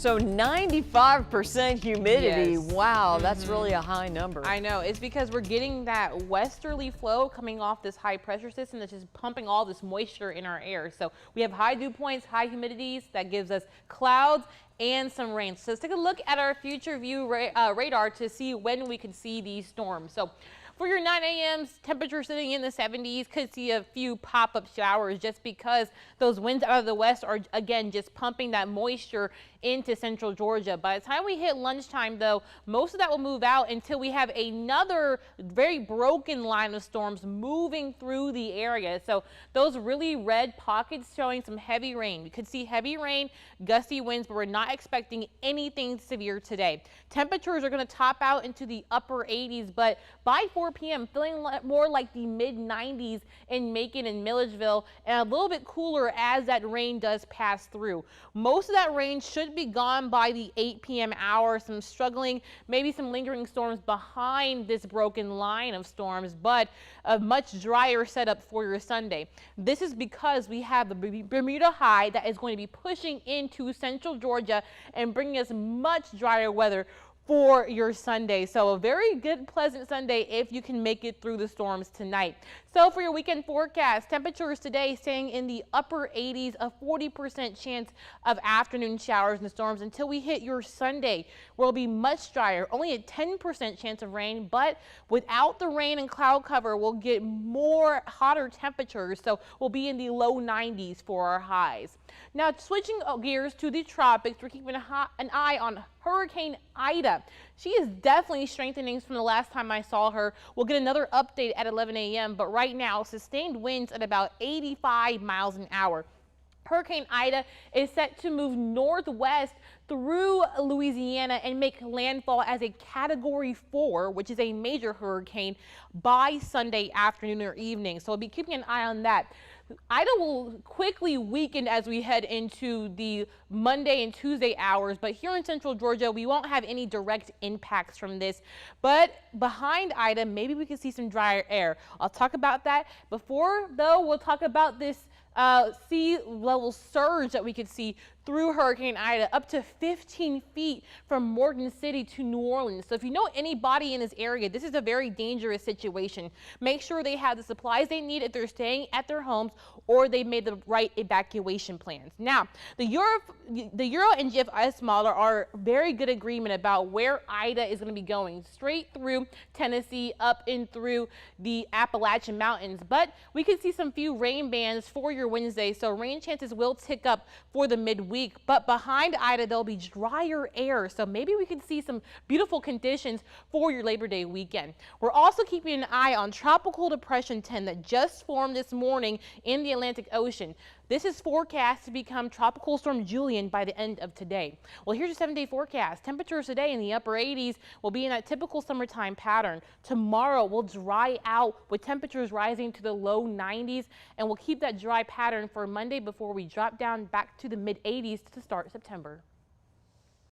So 95% humidity. Yes. Wow, that's really a high number. I know. It's because we're getting that westerly flow coming off this high pressure system that's just pumping all this moisture in our air. So we have high dew points, high humidities. That gives us clouds and some rain. So let's take a look at our future view radar to see when we can see these storms. So for your 9 a.m.s, temperature sitting in the 70s, could see a few pop-up showers just because those winds out of the west are, again, just pumping that moisture into central Georgia. By the time we hit lunchtime, though, most of that will move out until we have another very broken line of storms moving through the area. So those really red pockets showing some heavy rain. We could see heavy rain, gusty winds, but we're not expecting anything severe today. Temperatures are going to top out into the upper 80s, but by 4 p.m. feeling more like the mid 90s in Macon and Milledgeville, and a little bit cooler as that rain does pass through. Most of that rain should be gone by the 8 p.m. hour. Some struggling, maybe some lingering storms behind this broken line of storms, but a much drier setup for your Sunday. This is because we have the Bermuda high that is going to be pushing into central Georgia and bringing us much drier weather for your Sunday. So a very good, pleasant Sunday if you can make it through the storms tonight. So for your weekend forecast, temperatures today staying in the upper 80s, a 40% chance of afternoon showers and storms until we hit your Sunday, where it'll be much drier, only a 10% chance of rain, but without the rain and cloud cover, we'll get more hotter temperatures. So we'll be in the low 90s for our highs. Now switching gears to the tropics, we're keeping an eye on Hurricane Ida. She is definitely strengthening from the last time I saw her. We'll get another update at 11 a.m. But right now, sustained winds at about 85 miles an hour. Hurricane Ida is set to move northwest through Louisiana and make landfall as a Category 4, which is a major hurricane, by Sunday afternoon or evening. So we'll be keeping an eye on that. Ida will quickly weaken as we head into the Monday and Tuesday hours, but here in central Georgia, we won't have any direct impacts from this. But behind Ida, maybe we can see some drier air. I'll talk about that. Before, though, we'll talk about this sea level surge that we could see through Hurricane Ida, up to 15 feet from Morgan City to New Orleans. So if you know anybody in this area, this is a very dangerous situation. Make sure they have the supplies they need if they're staying at their homes, or they made the right evacuation plans. Now, the Euro and GFS model are very good agreement about where Ida is going to be going, straight through Tennessee, up and through the Appalachian Mountains. But we could see some few rain bands for your Wednesday, so rain chances will tick up for the midweek. But behind Ida, there'll be drier air, so maybe we can see some beautiful conditions for your Labor Day weekend. We're also keeping an eye on Tropical Depression 10 that just formed this morning in the Atlantic Ocean. This is forecast to become Tropical Storm Julian by the end of today. Well, here's your 7-day forecast. Temperatures today in the upper 80s will be in that typical summertime pattern. Tomorrow will dry out with temperatures rising to the low 90s, and we'll keep that dry pattern for Monday before we drop down back to the mid 80s to start September.